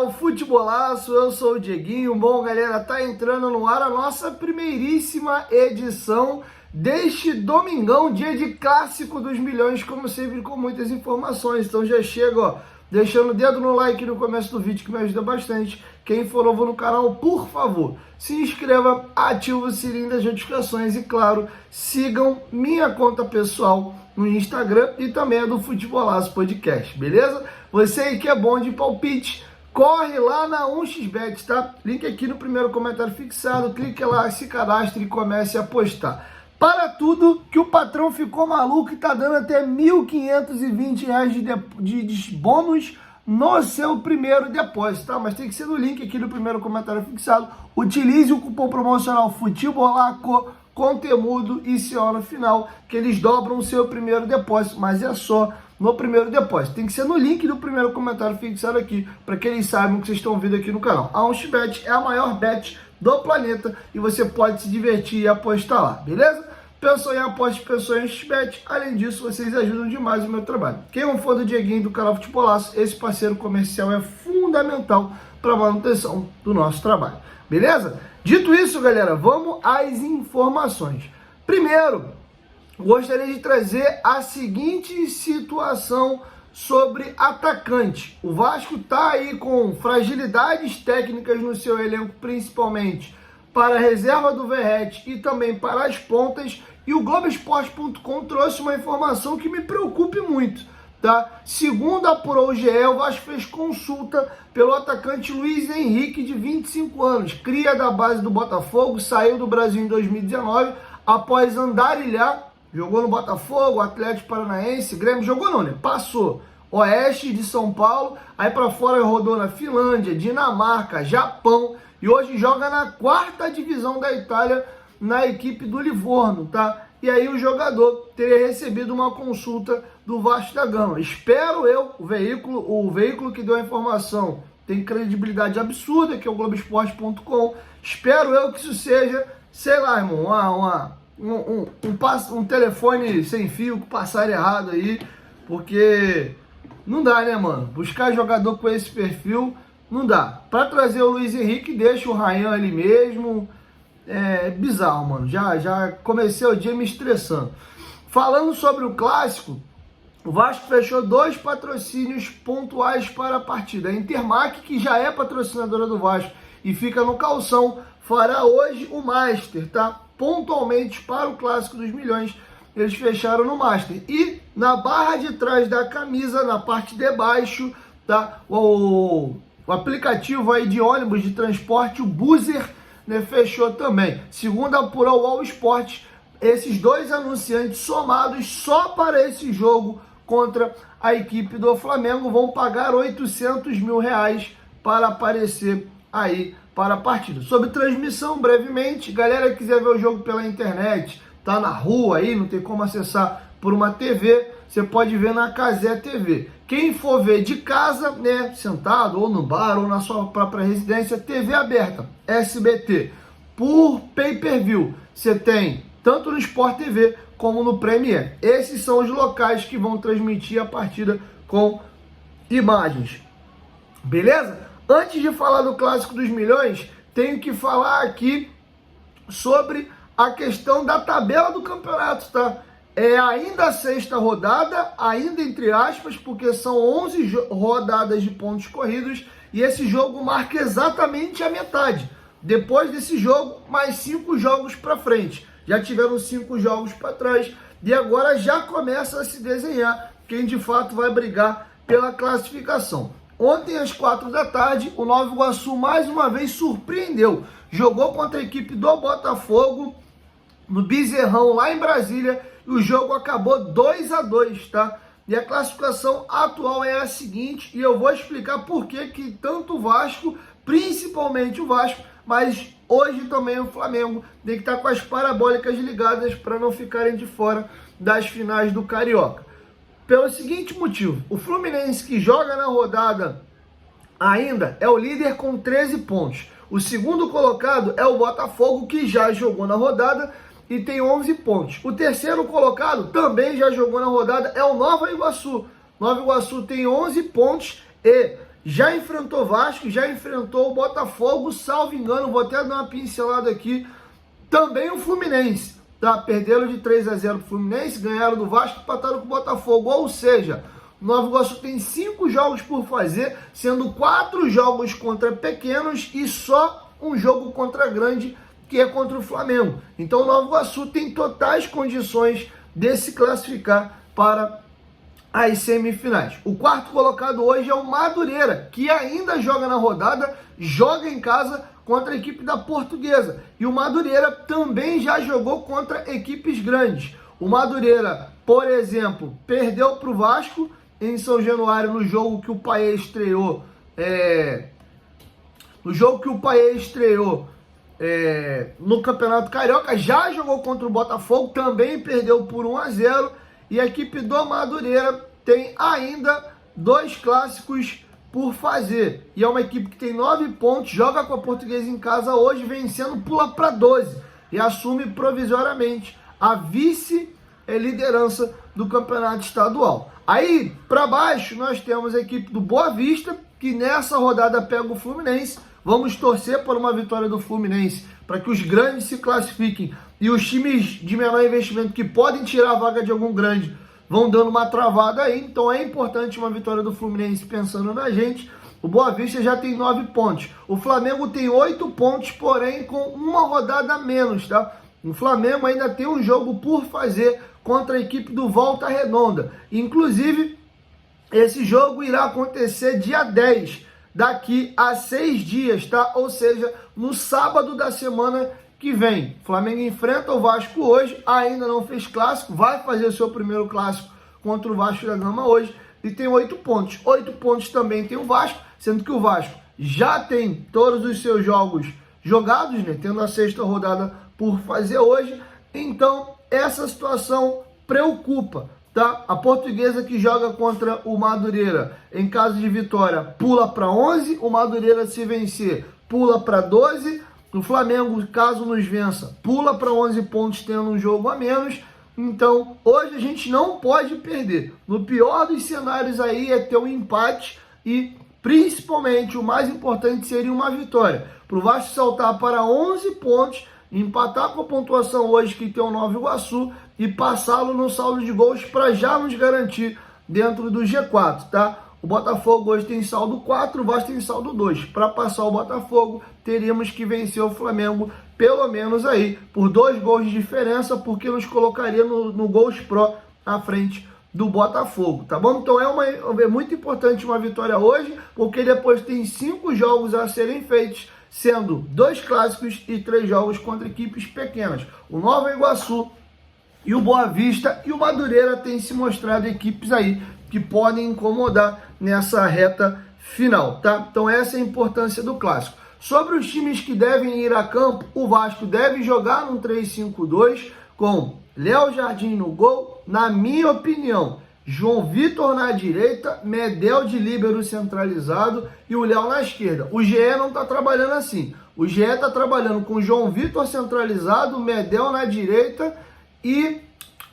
canal Futebolaço, eu sou o Dieguinho. Bom, galera, tá entrando no ar a nossa primeiríssima edição deste domingão, dia de clássico dos milhões, como sempre, com muitas informações. Então já chega, ó, deixando o dedo no like no começo do vídeo, que me ajuda bastante. Quem for novo no canal, por favor, se inscreva, ative o sininho das notificações e, claro, sigam minha conta pessoal no Instagram e também a do Futebolaço Podcast, beleza? Você aí que é bom de palpite, corre lá na 1xBet, tá? Link aqui no primeiro comentário fixado, clique lá, se cadastre e comece a apostar. Para tudo que o patrão ficou maluco e tá dando até R$ 1.520 de bônus no seu primeiro depósito, tá? Mas tem que ser no link aqui no primeiro comentário fixado. Utilize o cupom promocional FUTEBOLACO com temudo e CO no final, que eles dobram o seu primeiro depósito, mas é só no primeiro depósito. Tem que ser no link do primeiro comentário fixado aqui, para que eles saibam que vocês estão vindo aqui no canal. A 1xBet é a maior bet do planeta e você pode se divertir e apostar lá, beleza? Pensou em aposta, pensou em 1xBet. Além disso, vocês ajudam demais o meu trabalho. Quem não for do Dieguinho do canal Futebolaço, esse parceiro comercial é fundamental para a manutenção do nosso trabalho, beleza? Dito isso, galera, vamos às informações. Primeiro, gostaria de trazer a seguinte situação sobre atacante. O Vasco está aí com fragilidades técnicas no seu elenco, principalmente para a reserva do Verratti e também para as pontas. E o Globoesporte.com trouxe uma informação que me preocupa muito, tá? Segundo apurou o GE, o Vasco fez consulta pelo atacante Luiz Henrique, de 25 anos, cria da base do Botafogo, saiu do Brasil em 2019, após andarilhar, jogou no Botafogo, Atlético Paranaense, Grêmio, jogou não, né? Passou Oeste de São Paulo, aí para fora rodou na Finlândia, Dinamarca, Japão, e hoje joga na 4ª divisão da Itália, na equipe do Livorno, tá? E aí o jogador teria recebido uma consulta do Vasco da Gama. Espero eu, o veículo que deu a informação tem credibilidade absurda, que é o Globoesporte.com. Espero eu que isso seja, sei lá, irmão, um telefone sem fio que passaram errado aí, porque não dá, né, mano? Buscar jogador com esse perfil não dá. Para trazer o Luiz Henrique, deixa o Ryan ali mesmo. É bizarro, mano. Já comecei o dia me estressando. Falando sobre o clássico, o Vasco fechou 2 patrocínios pontuais para a partida. A Intermac, que já é patrocinadora do Vasco e fica no calção, fará hoje o Master, tá? Pontualmente para o Clássico dos Milhões, eles fecharam no Master. E na barra de trás da camisa, na parte de baixo, tá? O aplicativo aí de ônibus de transporte, o Buzzer, né, fechou também. Segundo apurou o All Sport, esses 2 anunciantes somados só para esse jogo contra a equipe do Flamengo vão pagar R$800 mil para aparecer aí para a partida. Sobre transmissão, brevemente, galera que quiser ver o jogo pela internet, tá na rua aí, não tem como acessar por uma TV, você pode ver na Cazé TV. Quem for ver de casa, né, sentado ou no bar ou na sua própria residência, TV aberta, SBT. Por pay-per-view, você tem tanto no Sport TV como no Premier. Esses são os locais que vão transmitir a partida com imagens. Beleza? Antes de falar do Clássico dos Milhões, tenho que falar aqui sobre a questão da tabela do campeonato, tá? É ainda a 6ª rodada, ainda entre aspas, porque são 11 rodadas de pontos corridos e esse jogo marca exatamente a metade. Depois desse jogo, mais 5 jogos para frente. Já tiveram 5 jogos para trás e agora já começa a se desenhar quem de fato vai brigar pela classificação. Ontem, às 4 da tarde, o Nova Iguaçu mais uma vez surpreendeu. Jogou contra a equipe do Botafogo no Bezerrão, lá em Brasília, e o jogo acabou 2-2, tá? E a classificação atual é a seguinte, e eu vou explicar por que tanto o Vasco, principalmente o Vasco, mas hoje também o Flamengo, tem que estar com as parabólicas ligadas para não ficarem de fora das finais do Carioca. Pelo seguinte motivo, o Fluminense, que joga na rodada ainda, é o líder com 13 pontos. O segundo colocado é o Botafogo, que já jogou na rodada e tem 11 pontos. O terceiro colocado também já jogou na rodada, é o Nova Iguaçu. Nova Iguaçu tem 11 pontos e já enfrentou Vasco, já enfrentou o Botafogo, salvo engano, vou até dar uma pincelada aqui, também o Fluminense, tá? Perderam de 3-0 pro Fluminense, ganharam do Vasco e empataram com o Botafogo, ou seja, o Nova Iguaçu tem 5 jogos por fazer, sendo 4 jogos contra pequenos e só um jogo contra grande, que é contra o Flamengo. Então o Nova Iguaçu tem totais condições de se classificar para as semifinais. O quarto colocado hoje é o Madureira, que ainda joga na rodada, joga em casa contra a equipe da Portuguesa. E o Madureira também já jogou contra equipes grandes. O Madureira, por exemplo, perdeu para o Vasco em São Januário no jogo que o Payet estreou. No Campeonato Carioca, já jogou contra o Botafogo, também perdeu por 1-0. E a equipe do Madureira tem ainda 2 clássicos por fazer. E é uma equipe que tem 9 pontos, joga com a Portuguesa em casa hoje, vencendo, pula para 12 e assume provisoriamente a vice-liderança do campeonato estadual. Aí, para baixo, nós temos a equipe do Boa Vista, que nessa rodada pega o Fluminense. Vamos torcer por uma vitória do Fluminense, para que os grandes se classifiquem e os times de menor investimento que podem tirar a vaga de algum grande vão dando uma travada aí. Então é importante uma vitória do Fluminense pensando na gente. O Boa Vista já tem 9 pontos. O Flamengo tem 8 pontos, porém com uma rodada a menos, tá? O Flamengo ainda tem um jogo por fazer contra a equipe do Volta Redonda. Inclusive, esse jogo irá acontecer dia 10, daqui a 6 dias, tá? Ou seja, no sábado da semana que vem. O Flamengo enfrenta o Vasco hoje, ainda não fez clássico, vai fazer o seu primeiro clássico contra o Vasco da Gama hoje e tem 8 pontos. 8 pontos também tem o Vasco, sendo que o Vasco já tem todos os seus jogos jogados, né? Tendo a 6ª rodada por fazer hoje. Então, essa situação preocupa, tá? A Portuguesa, que joga contra o Madureira, em caso de vitória, pula para 11. O Madureira, se vencer, pula para 12. O Flamengo, caso nos vença, pula para 11 pontos, tendo um jogo a menos. Então, hoje a gente não pode perder. No pior dos cenários aí é ter um empate e, principalmente, o mais importante seria uma vitória. Para o Vasco saltar para 11 pontos, empatar com a pontuação hoje que tem o Nova Iguaçu e passá-lo no saldo de gols para já nos garantir dentro do G4, tá? O Botafogo hoje tem saldo 4, o Vasco tem saldo 2. Para passar o Botafogo, teríamos que vencer o Flamengo, pelo menos aí, por 2 gols de diferença, porque nos colocaria no Gols Pro à frente do Botafogo, tá bom? Então é muito importante uma vitória hoje, porque depois tem 5 jogos a serem feitos, sendo 2 clássicos e 3 jogos contra equipes pequenas. O Nova Iguaçu e o Boa Vista e o Madureira têm se mostrado equipes aí que podem incomodar nessa reta final, tá? Então essa é a importância do clássico. Sobre os times que devem ir a campo, o Vasco deve jogar num 3-5-2 com Léo Jardim no gol, na minha opinião, João Vitor na direita, Medel de líbero centralizado e o Léo na esquerda. O GE não está trabalhando assim. O GE está trabalhando com João Vitor centralizado, Medel na direita e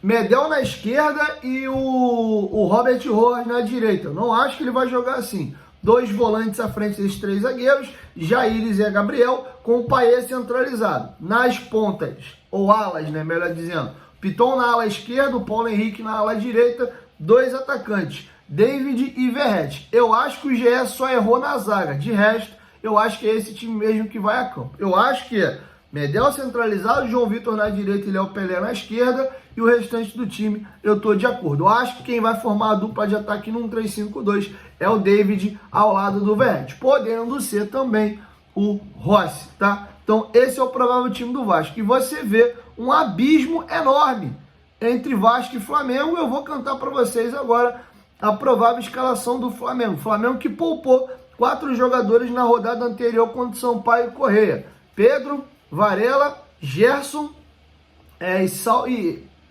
Medel na esquerda e o Robert Rojas na direita. Eu não acho que ele vai jogar assim. 2 volantes à frente desses 3 zagueiros, Jair e Zé Gabriel, com o Payet centralizado. Nas pontas, ou alas, né, melhor dizendo, Piton na ala esquerda, o Paulo Henrique na ala direita, 2 atacantes, David e Verratti. Eu acho que o GE só errou na zaga. De resto, eu acho que é esse time mesmo que vai a campo. Eu acho que é Medel centralizado, João Vitor na direita e Léo Pelé na esquerda, e o restante do time eu tô de acordo. Eu acho que quem vai formar a dupla de ataque num 3-5-2 é o David ao lado do Verratti, podendo ser também o Rossi, tá? Então esse é o provável time do Vasco. E você vê um abismo enorme entre Vasco e Flamengo. Eu vou cantar para vocês agora a provável escalação do Flamengo. Flamengo que poupou 4 jogadores na rodada anterior contra o Sampaio Corrêa. Pedro, Varela, Gerson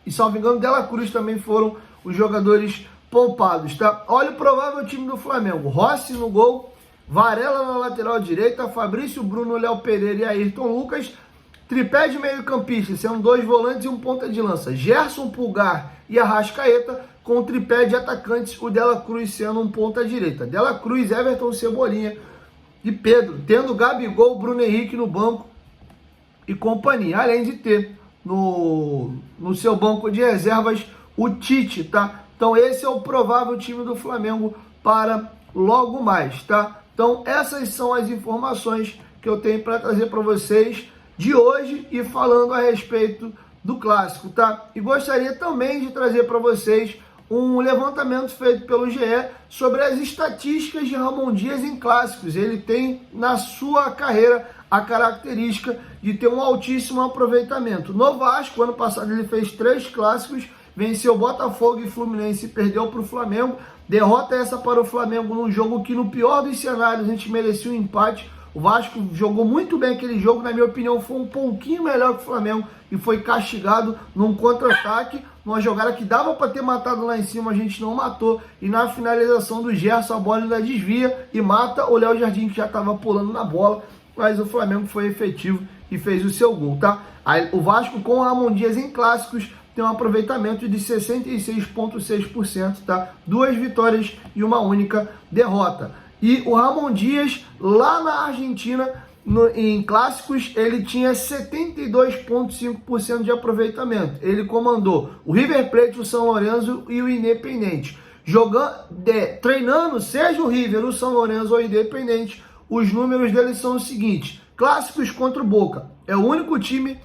e salvo engano, Dela Cruz também foram os jogadores poupados, tá? Olha o provável time do Flamengo. Rossi no gol, Varela na lateral direita, Fabrício, Bruno, Léo Pereira e Ayrton Lucas. Tripé de meio campista, sendo 2 volantes e um ponta de lança. Gerson, Pulgar e Arrascaeta. com o tripé de atacantes, o Dela Cruz sendo um ponta direita. Dela Cruz, Everton, Cebolinha e Pedro, tendo Gabigol, Bruno Henrique no banco e companhia, além de ter no seu banco de reservas o Tite, tá? Então esse é o provável time do Flamengo para logo mais, tá? Então essas são as informações que eu tenho para trazer para vocês de hoje e falando a respeito do clássico, tá? E gostaria também de trazer para vocês um levantamento feito pelo GE sobre as estatísticas de Ramon Dias em clássicos. Ele tem na sua carreira a característica de ter um altíssimo aproveitamento. No Vasco, ano passado ele fez 3 clássicos, venceu Botafogo e Fluminense e perdeu para o Flamengo. Derrota essa para o Flamengo num jogo que, no pior dos cenários, a gente merecia um empate. O Vasco jogou muito bem aquele jogo, na minha opinião, foi um pouquinho melhor que o Flamengo e foi castigado num contra-ataque, numa jogada que dava para ter matado lá em cima, a gente não matou, e na finalização do Gerson a bola ainda desvia e mata o Léo Jardim, que já estava pulando na bola, mas o Flamengo foi efetivo e fez o seu gol, tá? Aí, o Vasco com o Ramon Dias em clássicos tem um aproveitamento de 66,6%, tá? 2 vitórias e uma única derrota. E o Ramon Dias, lá na Argentina, em clássicos, ele tinha 72,5% de aproveitamento. Ele comandou o River Plate, o São Lourenço e o Independente. Treinando, seja o River, o São Lourenço ou o Independente, os números dele são os seguintes. Clássicos contra o Boca. É o único time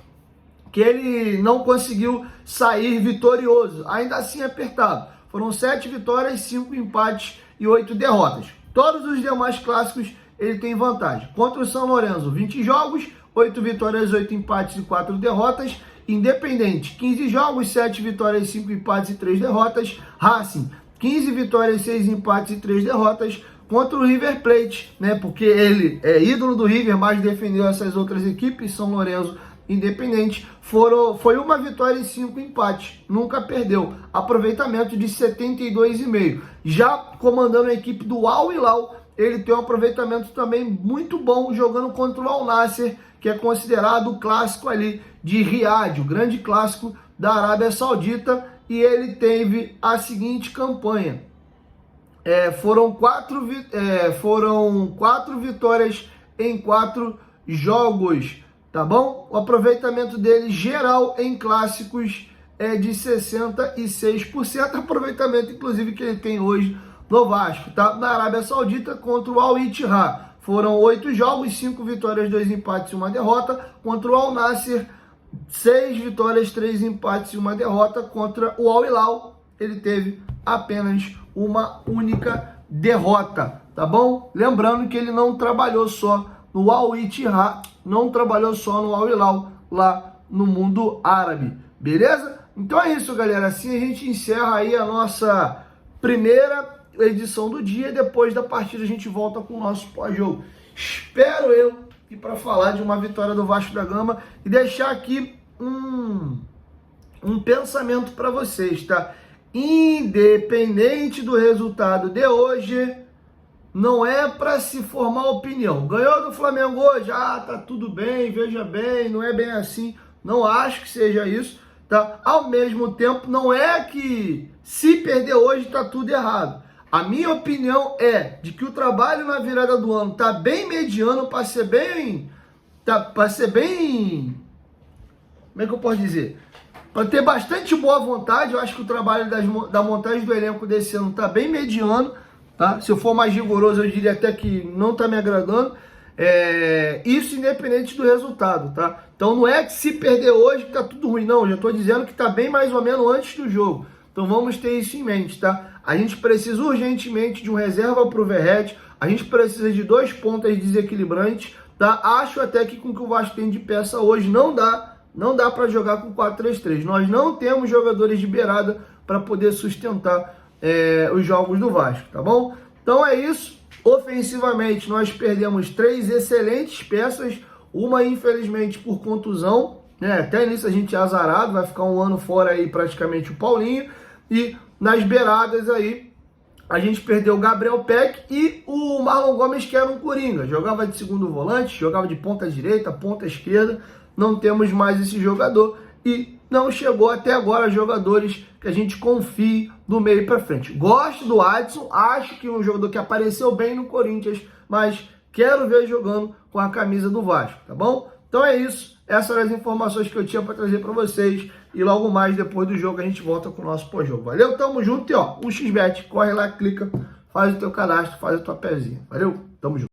que ele não conseguiu sair vitorioso. Ainda assim apertado. Foram 7 vitórias, 5 empates e 8 derrotas. Todos os demais clássicos ele tem vantagem. Contra o São Lourenço, 20 jogos, 8 vitórias, 8 empates e 4 derrotas. Independente, 15 jogos, 7 vitórias, 5 empates e 3 derrotas. Racing, 15 vitórias, 6 empates e 3 derrotas. Contra o River Plate, né? Porque ele é ídolo do River, mas defendeu essas outras equipes, São Lourenço, Independente, foi uma vitória e 5 empates, nunca perdeu, aproveitamento de 72,5%. Já comandando a equipe do Al Hilal, ele tem um aproveitamento também muito bom, jogando contra o Al Nassr, que é considerado o clássico ali de Riad, o grande clássico da Arábia Saudita, e ele teve a seguinte campanha. Foram 4 vitórias em 4 jogos, tá bom? O aproveitamento dele geral em clássicos é de 66%, aproveitamento inclusive que ele tem hoje no Vasco, tá? Na Arábia Saudita contra o Al Ittihad. Foram 8 jogos, 5 vitórias, 2 empates e 1 derrota. Contra o Al Nassr, 6 vitórias, 3 empates e 1 derrota. Contra o Al Hilal, ele teve apenas uma única derrota, tá bom? Lembrando que ele não trabalhou só no Al Ittihad, não trabalhou só no Al Hilal, lá no mundo árabe, beleza? Então é isso, galera. Assim a gente encerra aí a nossa primeira edição do dia. Depois da partida a gente volta com o nosso pós-jogo. Espero eu ir para falar de uma vitória do Vasco da Gama e deixar aqui um pensamento para vocês, tá? Independente do resultado de hoje, não é para se formar opinião. Ganhou do Flamengo hoje? Ah, tá tudo bem, veja bem, não é bem assim. Não acho que seja isso, tá? Ao mesmo tempo, não é que se perder hoje tá tudo errado. A minha opinião é de que o trabalho na virada do ano tá bem mediano para ser bem... Como é que eu posso dizer? Para ter bastante boa vontade. Eu acho que o trabalho da montagem do elenco desse ano tá bem mediano, tá? Se eu for mais rigoroso, eu diria até que não tá me agradando. Isso independente do resultado, tá? Então não é que se perder hoje que tá tudo ruim, não. Eu já tô dizendo que tá bem mais ou menos antes do jogo. Então vamos ter isso em mente, tá? A gente precisa urgentemente de um reserva pro Verratti. A gente precisa de 2 pontas desequilibrantes, tá? Acho até que com o que o Vasco tem de peça hoje não dá para jogar com 4-3-3. Nós não temos jogadores de beirada para poder sustentar os jogos do Vasco, tá bom? Então é isso. Ofensivamente, nós perdemos 3 excelentes peças, uma infelizmente por contusão, né? Até nisso a gente é azarado, vai ficar um ano fora aí praticamente o Paulinho, e nas beiradas aí a gente perdeu o Gabriel Peck e o Marlon Gomes, que era um coringa, jogava de segundo volante, jogava de ponta direita, ponta esquerda, não temos mais esse jogador, e não chegou até agora jogadores que a gente confie do meio para frente. Gosto do Adson, acho que é um jogador que apareceu bem no Corinthians, mas quero ver jogando com a camisa do Vasco, tá bom? Então é isso, essas eram as informações que eu tinha para trazer para vocês e logo mais depois do jogo a gente volta com o nosso pós-jogo. Valeu, tamo junto e ó, o XBET, corre lá, clica, faz o teu cadastro, faz a tua pezinha. Valeu, tamo junto.